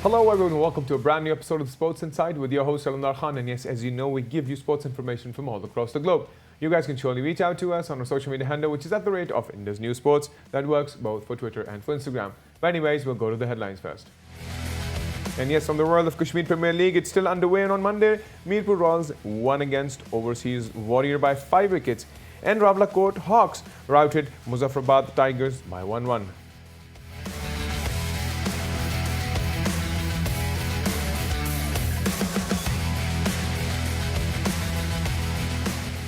Hello everyone, welcome to a brand new episode of Sports Inside with your host Alamdar Khan. And yes, as you know, we give you sports information from all across the globe. You guys can surely reach out to us on our social media handle, which is at the rate of Indus News Sports. That works both for Twitter and for Instagram. But anyways, we'll go to the headlines first. And yes, from the world of Kashmir Premier League, it's still underway, and on Monday, Mirpur Royals won against Overseas Warrior by 5 wickets, and Rawalakot Hawks routed Muzaffarabad Tigers by 1-1.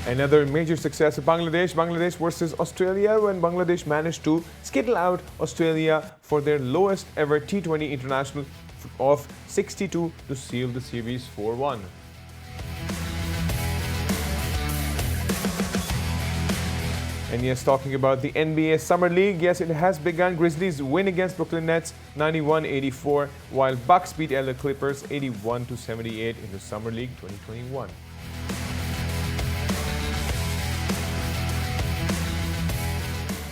Another major success of Bangladesh versus Australia, when Bangladesh managed to skittle out Australia for their lowest ever T20 international of 62 to seal the series 4-1. And yes, talking about the NBA Summer League, yes, it has begun. Grizzlies win against Brooklyn Nets 91-84, while Bucks beat LA Clippers 81-78 in the Summer League 2021.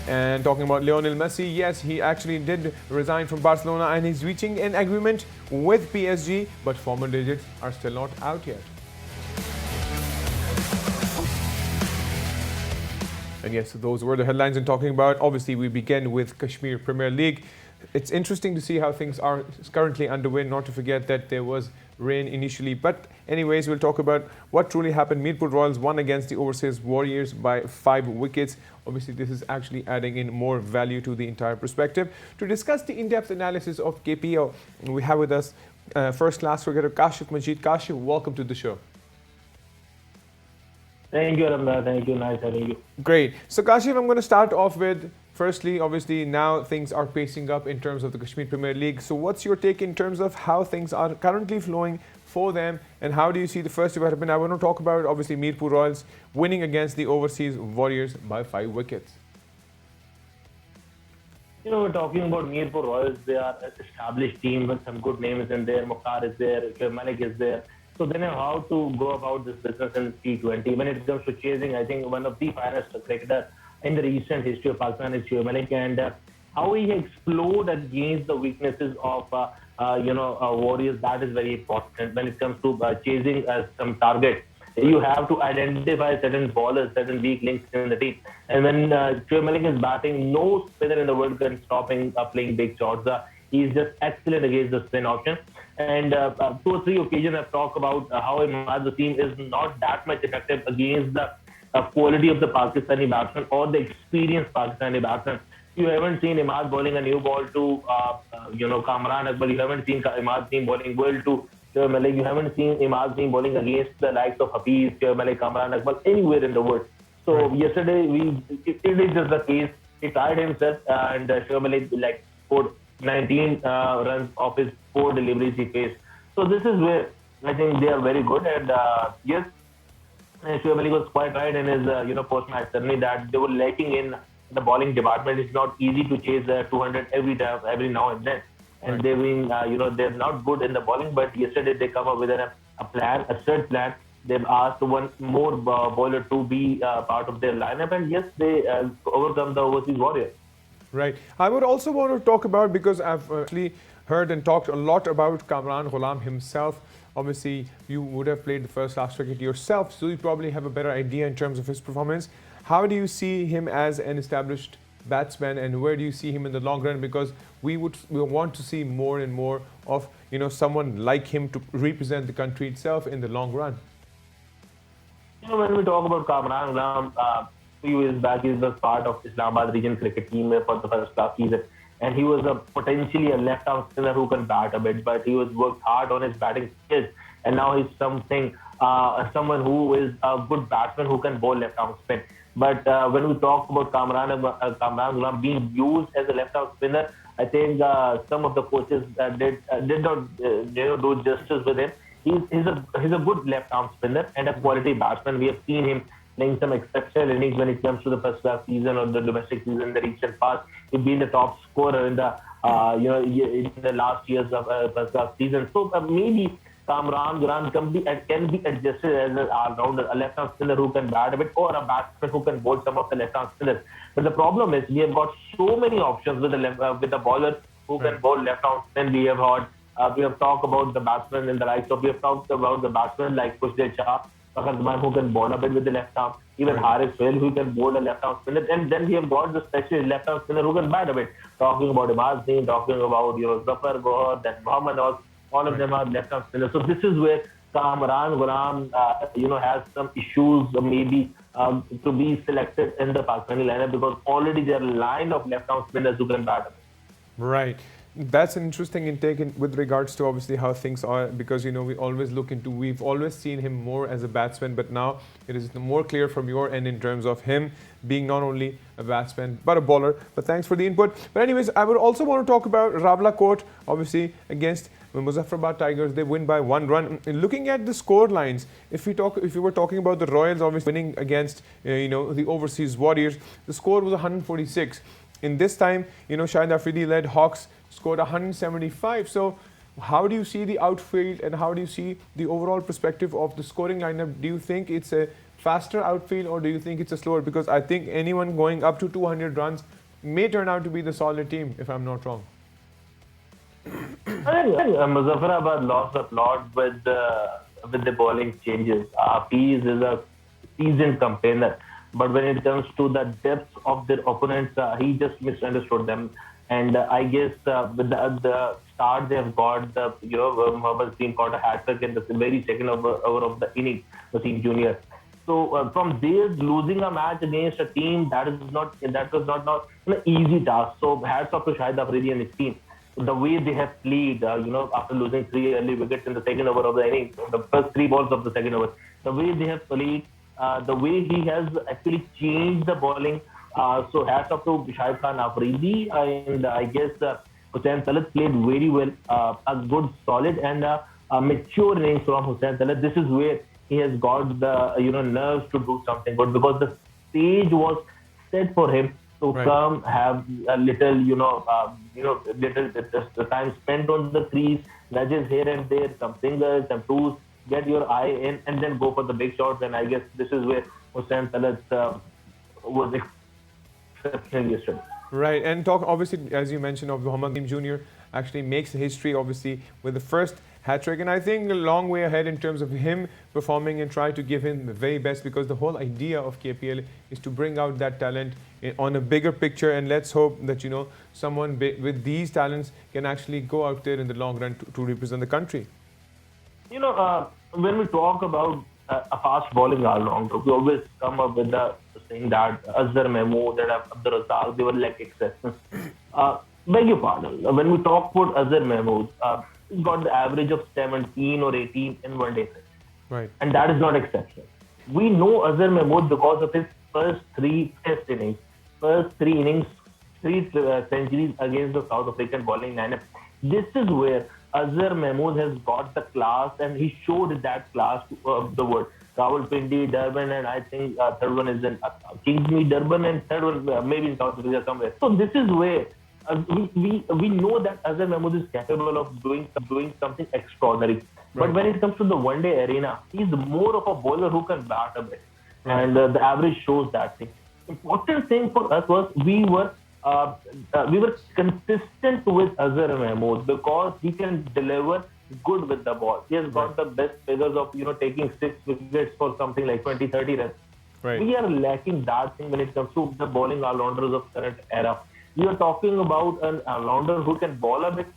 And talking about Lionel Messi, yes, he actually did resign from Barcelona and he's reaching an agreement with PSG, but formal digits are still not out yet. And yes, those were the headlines I'm talking about. Obviously, we begin with Kashmir Premier League. It's interesting to see how things are currently underway, not to forget that there was rain initially. But anyways, we'll talk about what truly happened. Mirpur Royals won against the Overseas Warriors by 5 wickets. Obviously, this is actually adding in more value to the entire perspective. To discuss the in-depth analysis of KPL, we have with us first-class cricketer Kashif Majid. Kashif, welcome to the show. Thank you, Alamdar. Thank you. Nice having you. Great. So, Kashif, I'm going to start off with, firstly, obviously, now things are pacing up in terms of the Kashmir Premier League. So, what's your take in terms of how things are currently flowing for them, and how do you see the first development? I want to talk about, obviously, Mirpur Royals winning against the Overseas Warriors by 5 wickets. You know, we're talking about Mirpur Royals. They are an established team with some good names in there. Mukhtar is there. Malik is there. So they know how to go about this business in T20. When it comes to chasing, I think one of the finest cricketers in the recent history of Pakistan is Malik, and how he explored against the weaknesses of Warriors, that is very important. When it comes to chasing some targets, you have to identify certain ballers, certain weak links in the team. And when Malik is batting, no spinner in the world can stop him playing big shots. He's just excellent against the spin option. And 2 or 3 occasions I've talked about how the team is not that much effective against the quality of the Pakistani batsman or the experienced Pakistani batsman. You haven't seen Imad bowling a new ball to Kamran Akmal. You haven't seen Imad team bowling well to Malik. You haven't seen Imad team bowling against the likes of Hafiz, Malik, Kamran Akmal anywhere in the world. So yesterday it is just the case. He tried himself and Malik scored 19 runs off his 4 deliveries he faced. So this is where I think they are very good. And yes, Malik was quite right in his post-match ceremony that they were lacking in the bowling department. It's not easy to chase 200 every now and then. And they've been, they're not good in the bowling. But yesterday they come up with a plan, a set plan. They've asked one more bowler to be part of their lineup, and yes, they overcome the Overseas Warriors. Right. I would also want to talk about, because I've actually heard and talked a lot about Kamran Ghulam himself. Obviously, you would have played the first-class cricket yourself, so you probably have a better idea in terms of his performance. How do you see him as an established batsman, and where do you see him in the long run? Because we want to see more and more of someone like him to represent the country itself in the long run. When we talk about Kamran Ghulam, few years back, he was part of Islamabad region cricket team for the first class season, and he was potentially a left-arm spinner who can bat a bit, but he was worked hard on his batting skills, and now he's someone who is a good batsman who can bowl left-arm spin. But when we talk about Kamran Ghulam being used as a left-arm spinner, I think some of the coaches did not do justice with him. He's a good left-arm spinner and a quality batsman. We have seen him playing some exceptional innings when it comes to the first-class season or the domestic season in the recent past. He's been the top scorer in the in the last years of first-class season. So maybe Kamran Ghulam can be adjusted as an all-rounder, a left-arm spinner who can bat a bit, or a batsman who can bowl some of the left-arm spinners. But the problem is we have got so many options with the bowlers who can bowl left-arm spin. We have had We have talked about the batsmen in the likes of, we have talked about the batsmen like Pushdel Shah, Fakhar who can bowl a bit with the left arm, even Haris Fail who can bowl a left arm spinner, and then we have got the specialist left arm spinner who can bat a bit. Talking about Imaz Naeem, talking about Zafar Gohar, then Mohammad all of them are left arm spinners. So this is where Kamran Ghulam, has some issues maybe to be selected in the Pakistani lineup because already there are a line of left arm spinners who can bat a bit. Right. That's an interesting intake with regards to obviously how things are, because we've always seen him more as a batsman, but now it is more clear from your end in terms of him being not only a batsman but a bowler. But thanks for the input. But anyways, I would also want to talk about Rawalakot, obviously against Muzaffarabad Tigers. They win by 1 run. Looking at the score lines, if we were talking about the Royals obviously winning against the Overseas Warriors, the score was 146. In this time, Shahid Afridi led Hawks scored 175. So how do you see the outfield and how do you see the overall perspective of the scoring lineup? Do you think it's a faster outfield or do you think it's a slower? Because I think anyone going up to 200 runs may turn out to be the solid team, if I'm not wrong. I think Muzaffarabad lost a lot with the bowling changes. Pease is a seasoned campaigner, but when it comes to the depth of their opponents, he just misunderstood them. And I guess with the start they have got, Mohammad Naeem caught a hat trick in the very second over of the innings, Wasim Junior. So from there, losing a match against a team that was not an easy task. So hats off to Shahid Afridi and his team. The way they have played, after losing 3 early wickets in the second over of the innings, the first 3 balls of the second over, the way they have played, the way he has actually changed the bowling. So hats off to Shahid Khan Afridi, and I guess Hussain Talat played very well, a good, solid and mature innings from Hussain Talat. This is where he has got the nerves to do something good because the stage was set for him to come have a little the time spent on the crease, nudges here and there, some singles, some twos, get your eye in, and then go for the big shots. And I guess this is where Hussain Talat was exceptional yesterday. Right, and talk obviously as you mentioned of Mohammad Naeem Jr. actually makes history obviously with the first hat trick, and I think a long way ahead in terms of him performing and try to give him the very best, because the whole idea of KPL is to bring out that talent on a bigger picture, and let's hope that someone with these talents can actually go out there in the long run to represent the country. When we talk about a fast bowling all-rounder, we always come up with the saying that Azhar Mahmood and Abdur Razzaq, they were like exceptions. Beg your pardon. When we talk about Azhar Mahmood, he got the average of 17 or 18 in one day. Right. And that is not exceptional. We know Azhar Mahmood because of his first 3 test innings, 3 centuries against the South African bowling lineup. This is where Azhar Mahmood has got the class, and he showed that class to the world. Rawalpindi, Durban, and I think third one is in Kingsmead, Durban, and third one maybe in South Africa somewhere. So this is where we know that Azhar Mahmood is capable of doing something extraordinary. Right. But when it comes to the one-day arena, he's more of a bowler who can bat a bit, and the average shows that thing. Important thing for us was we were consistent with Azhar Mahmood because he can deliver good with the ball. He has got the best figures of taking 6 wickets for something like 20-30 runs. Right. We are lacking that thing when it comes to the bowling all-rounders of current era. We are talking about an all-rounder who can bowl a bit,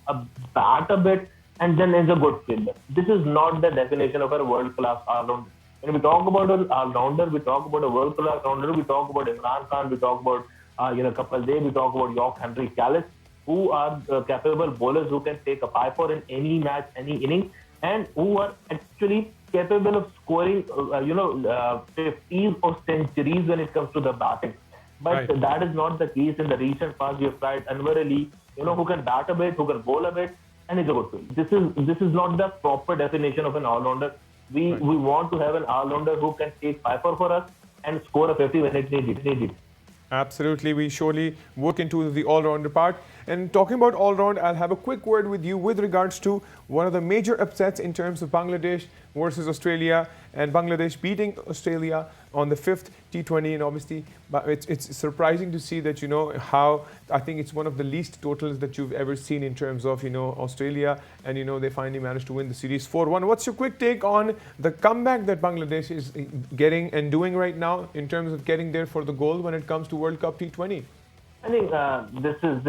bat a bit, and then is a good fielder. This is not the definition of a world-class all-rounder. When we talk about an all-rounder, we talk about a world-class all-rounder. We talk about Imran Khan. We talk about Kapil Dev. We talk about York Henry Callis, who are capable bowlers who can take a 5-4 in any match, any inning, and who are actually capable of scoring, 50s or centuries when it comes to the batting. But that is not the case in the recent past. We have tried Anwar Ali, who can bat a bit, who can bowl a bit, and is a good fielder. This is not the proper definition of an all-rounder. We want to have an all-rounder who can take 5-4 for us and score a 50 when it needed. Absolutely, we surely work into the all-rounder part. And talking about all round, I'll have a quick word with you with regards to one of the major upsets in terms of Bangladesh versus Australia, and Bangladesh beating Australia on the 5th T20. And obviously, but it's surprising to see that, how I think it's one of the least totals that you've ever seen in terms of, Australia, and, they finally managed to win the series 4-1. What's your quick take on the comeback that Bangladesh is getting and doing right now in terms of getting there for the gold when it comes to World Cup T20? I think this is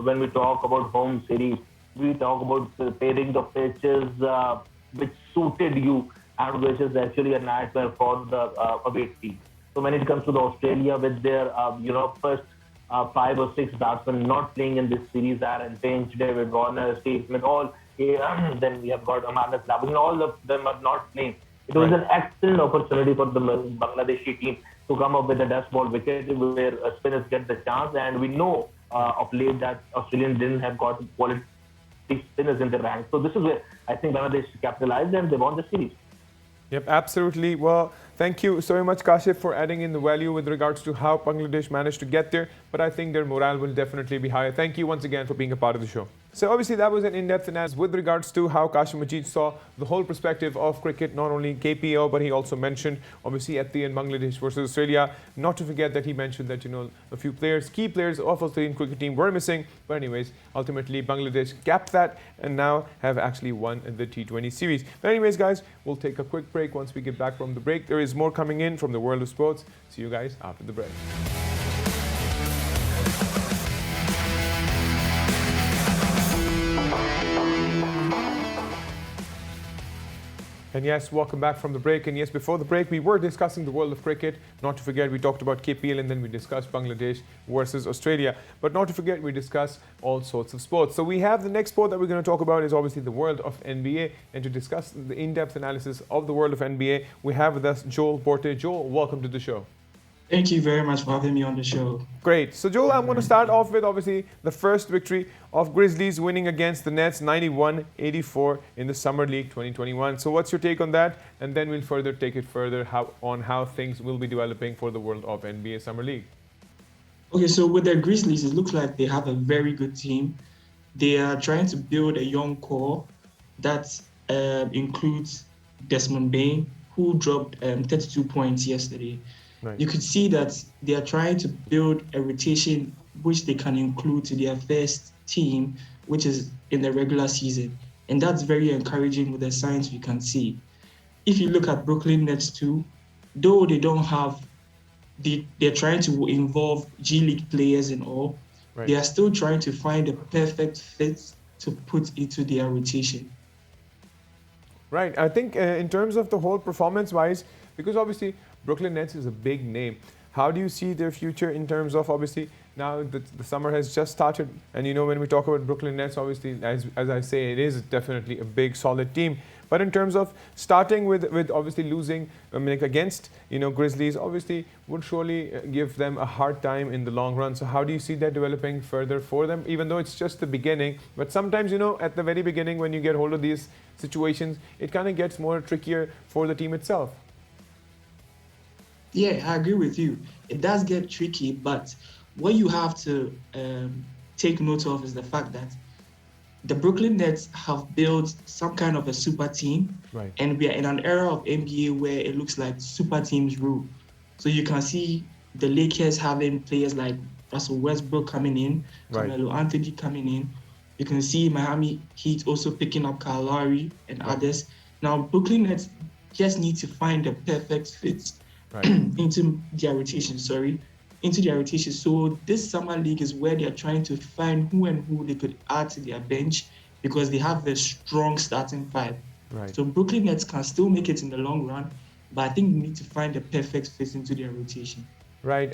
when we talk about home series, we talk about the pairing of pitches which suited you and which is actually a nightmare for the away team. So when it comes to the Australia with their first 5 or 6 batsmen not playing in this series, Aaron Finch, David Warner, Steve Smith, all then we have got Amarnath Labus, all of them are not playing. It was an excellent opportunity for the Bangladeshi team to come up with a death ball wicket where spinners get the chance, and we know of late that Australians didn't have got quality spinners in the ranks. So this is where I think Bangladesh capitalized and they won the series. Yep, absolutely. Well, thank you so much, Kashif, for adding in the value with regards to how Bangladesh managed to get there. But I think their morale will definitely be higher. Thank you once again for being a part of the show. So obviously that was an in-depth analysis with regards to how Kashif Majid saw the whole perspective of cricket, not only KPL, but he also mentioned obviously at the end Bangladesh versus Australia. Not to forget that he mentioned that, a few players, key players of Australian cricket team were missing. But anyways, ultimately Bangladesh capped that and now have actually won the T20 series. But anyways, guys, we'll take a quick break. Once we get back from the break, there is more coming in from the world of sports. See you guys after the break. And yes, welcome back from the break. And yes, before the break, we were discussing the world of cricket. Not to forget, we talked about KPL and then we discussed Bangladesh versus Australia. But not to forget, we discussed all sorts of sports. So we have the next sport that we're going to talk about is obviously the world of NBA. And to discuss the in-depth analysis of the world of NBA, we have with us Joel Porte. Joel, welcome to the show. Thank you very much for having me on the show. Great. So, Joel, I'm going to start off with, obviously, the first victory of Grizzlies winning against the Nets 91-84 in the Summer League 2021. So, what's your take on that? And then we'll further take it further on how things will be developing for the world of NBA Summer League. Okay, so with the Grizzlies, it looks like they have a very good team. They are trying to build a young core that includes Desmond Bain, who dropped 32 points yesterday. Right. You could see that they are trying to build a rotation which they can include to their first team, which is in the regular season. And that's very encouraging with the signs we can see. If you look at Brooklyn Nets too, though they don't have, they're trying to involve G League players and all, Right. They are still trying to find a perfect fit to put into their rotation. Right. I think in terms of the whole performance-wise, because obviously Brooklyn Nets is a big name. How do you see their future in terms of, obviously, now that the summer has just started, and when we talk about Brooklyn Nets, obviously, as I say, it is definitely a big, solid team. But in terms of starting with obviously losing against, Grizzlies, obviously would surely give them a hard time in the long run. So how do you see that developing further for them, even though it's just the beginning? But sometimes, at the very beginning, when you get hold of these situations, it kind of gets more trickier for the team itself. Yeah, I agree with you. It does get tricky, but what you have to take note of is the fact that the Brooklyn Nets have built some kind of a super team, Right. and we are in an era of NBA where it looks like super teams rule. So you can see the Lakers having players like Russell Westbrook coming in, Right. Carmelo Anthony coming in. You can see Miami Heat also picking up Kyle Lowry and others. Now, Brooklyn Nets just need to find the perfect fit Right. into their rotation. So this summer league is where they are trying to find who they could add to their bench because they have a strong starting five. Right. So Brooklyn Nets can still make it in the long run, but I think we need to find the perfect fit into their rotation. Right,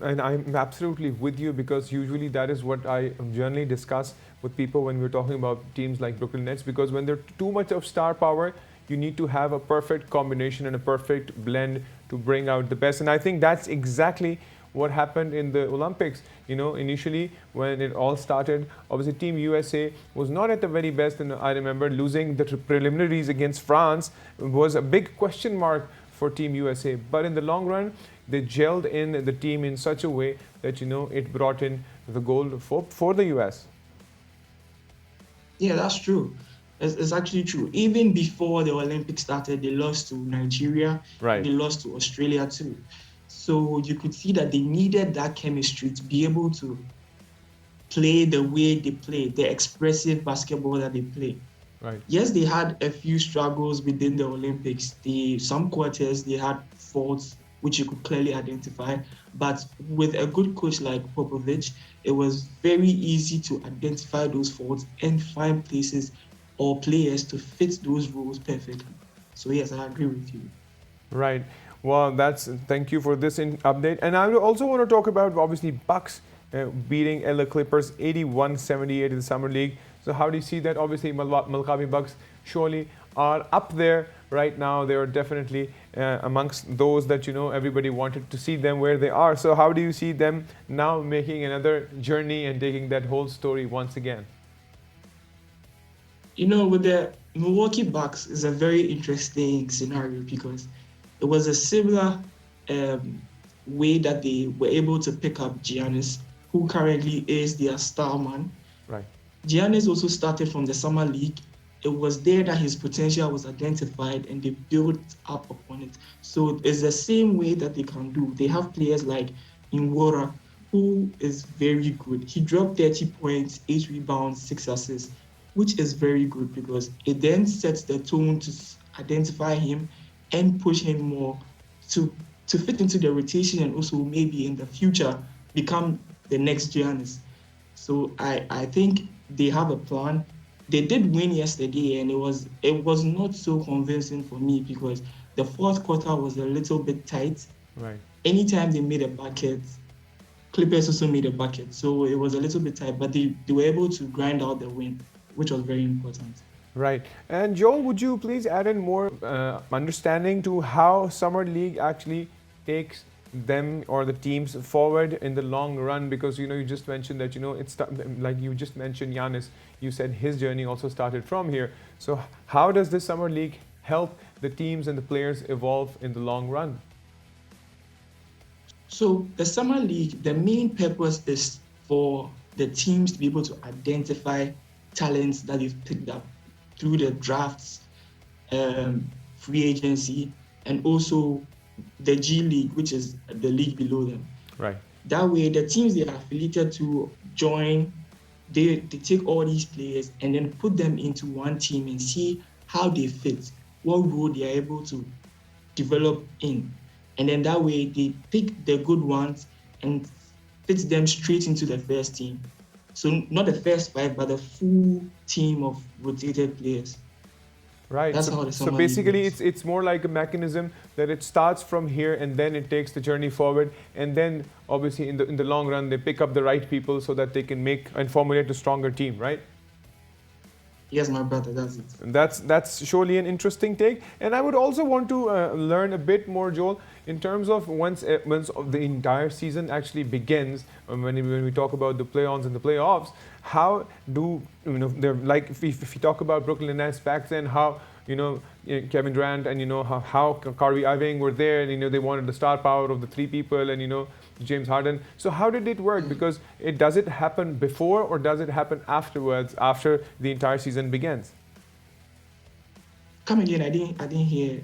and I'm absolutely with you, because usually that is what I generally discuss with people when we're talking about teams like Brooklyn Nets, because when there's too much of star power, you need to have a perfect combination and a perfect blend to bring out the best. And I think that's exactly what happened in the Olympics. Initially when it all started, obviously Team USA was not at the very best, and I remember losing the preliminaries against France was a big question mark for Team USA. But in the long run, they gelled in the team in such a way that it brought in the gold for the US. Yeah, that's true. It's actually true. Even before the Olympics started, they lost to Nigeria and Right. they lost to Australia too. So you could see that they needed that chemistry to be able to play the way they play, the expressive basketball that they play. Right. Yes, they had a few struggles within the Olympics. Some quarters they had faults which you could clearly identify. But with a good coach like Popovich, it was very easy to identify those faults and find places or players to fit those roles perfectly. So yes, I agree with you. Right. Well, thank you for this update. And I also want to talk about obviously Bucks beating LA Clippers 81-78 in the Summer League. So how do you see that? Obviously, Milwaukee Bucks surely are up there right now. They are definitely amongst those that everybody wanted to see them where they are. So how do you see them now making another journey and taking that whole story once again? With the Milwaukee Bucks is a very interesting scenario because it was a similar way that they were able to pick up Giannis, who currently is their star man. Right. Giannis also started from the Summer League. It was there that his potential was identified and they built up upon it. So it's the same way that they can do. They have players like Nwora, who is very good. He dropped 30 points, 8 rebounds, 6 assists, which is very good because it then sets the tone to identify him and push him more to fit into the rotation and also maybe in the future become the next Giannis. So I think they have a plan. They did win yesterday and it was not so convincing for me because the fourth quarter was a little bit tight. Right. Anytime they made a bucket, Clippers also made a bucket. So it was a little bit tight, but they were able to grind out the win, which was very important. Right. And Joel, would you please add in more understanding to how Summer League actually takes them or the teams forward in the long run? Because you just mentioned that it's like you just mentioned Giannis. You said his journey also started from here. So how does this Summer League help the teams and the players evolve in the long run? So the Summer League, the main purpose is for the teams to be able to identify talents that they've picked up through the drafts, free agency, and also the G League, which is the league below them. Right. That way, the teams they are affiliated to join, they take all these players and then put them into one team and see how they fit, what role they are able to develop in. And then that way, they pick the good ones and fit them straight into the first team. So not the first 5, but the full team of rotated players. Right. That's how the so Summer basically, League works. it's more like a mechanism that it starts from here and then it takes the journey forward. And then obviously in the long run, they pick up the right people so that they can make and formulate a stronger team, right? Yes, my brother, that's it. And that's surely an interesting take. And I would also want to learn a bit more, Joel, in terms of once the entire season actually begins, when we talk about the play-ons and the playoffs, how do they're like if you talk about Brooklyn Nets back then, how Kevin Durant and how Kyrie Irving were there, and they wanted the star power of the 3 people and James Harden. So how did it work? Because does it happen before or does it happen afterwards, after the entire season begins? Come again, I didn't hear.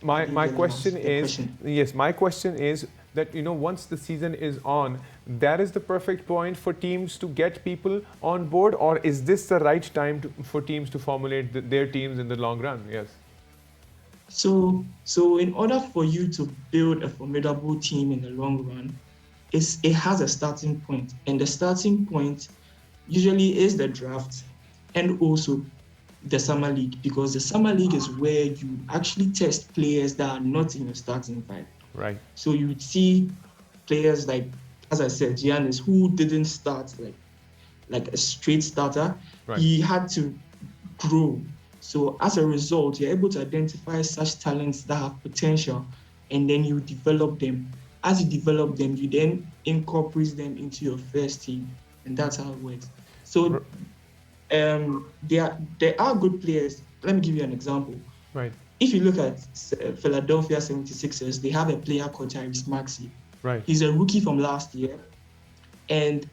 My question is, yes, my question is that once the season is on, that is the perfect point for teams to get people on board, or is this the right time for teams to formulate their teams in the long run? Yes. So in order for you to build a formidable team in the long run, it has a starting point, and the starting point usually is the draft and also the Summer League, because the Summer League is where you actually test players that are not in your starting 5. Right. So you would see players like, as I said, Giannis, who didn't start like a straight starter. Right. He had to grow. So as a result, you're able to identify such talents that have potential, and then you develop them. As you develop them, you then incorporate them into your first team, and that's how it works. So there are good players. Let me give you an example. Right. If you look at Philadelphia 76ers, they have a player called Tyrese Maxey. Right. He's a rookie from last year, and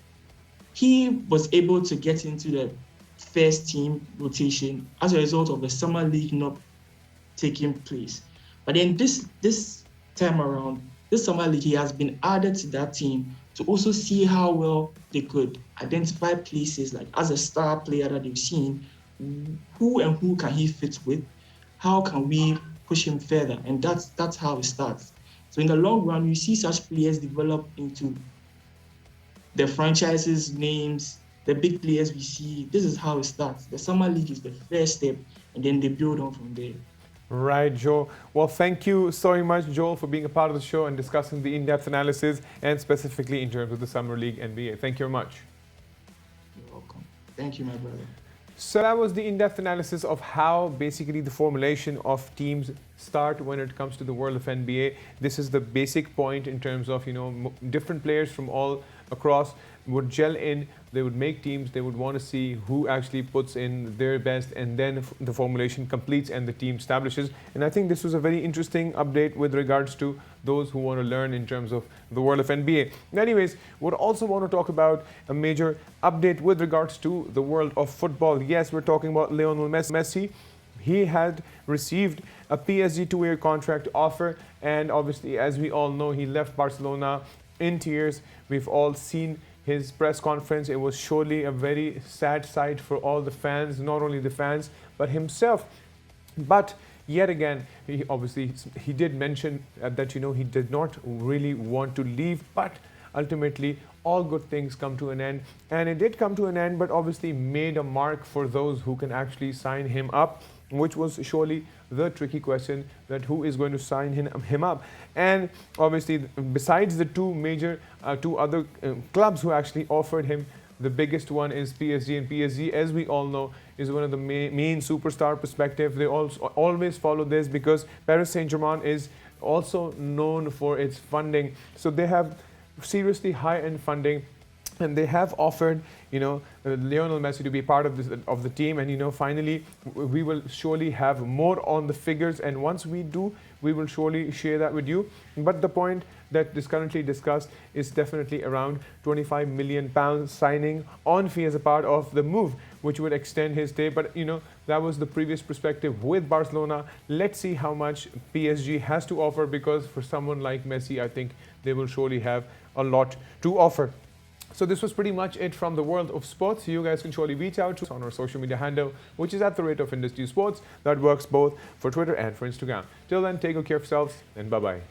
he was able to get into the first team rotation as a result of the summer league not taking place. But then this time around, this summer league, he has been added to that team to also see how well they could identify places, like as a star player that they've seen, who can he fit with, how can we push him further, and that's how it starts. So in the long run, you see such players develop into the franchise's names, the big players we see. This is how it starts. The summer league is the first step, and then they build on from there. Right, Joel. Well, thank you so much, Joel, for being a part of the show and discussing the in-depth analysis and specifically in terms of the Summer League NBA. Thank you very much. You're welcome. Thank you, my brother. So that was the in-depth analysis of how basically the formulation of teams start when it comes to the world of NBA. This is the basic point in terms of, different players from all across would gel in, they would make teams, they would want to see who actually puts in their best, and then the formulation completes and the team establishes. And I think this was a very interesting update with regards to those who want to learn in terms of the world of NBA. Anyways, would also want to talk about a major update with regards to the world of football. Yes, we're talking about Lionel Messi. He had received a PSG two-year contract offer, and obviously, as we all know, he left Barcelona in tears. We've all seen his press conference. It was surely a very sad sight for all the fans, not only the fans, but himself. But yet again, he did mention that, he did not really want to leave, but ultimately all good things come to an end. And it did come to an end, but obviously made a mark for those who can actually sign him up, which was surely the tricky question, that who is going to sign him up. And obviously, besides the two other clubs who actually offered him, the biggest one is PSG. And PSG, as we all know, is one of the main superstar perspective. They also always follow this because Paris Saint-Germain is also known for its funding. So they have seriously high-end funding, and they have offered, Lionel Messi to be part of the team. And finally, we will surely have more on the figures. And once we do, we will surely share that with you. But the point that is currently discussed is definitely around £25 million signing on fee as a part of the move, which would extend his stay. But that was the previous perspective with Barcelona. Let's see how much PSG has to offer, because for someone like Messi, I think they will surely have a lot to offer. So this was pretty much it from the world of sports. You guys can surely reach out to us on our social media handle, which is @ Indus Sports. That works both for Twitter and for Instagram. Till then, take good care of yourselves, and bye-bye.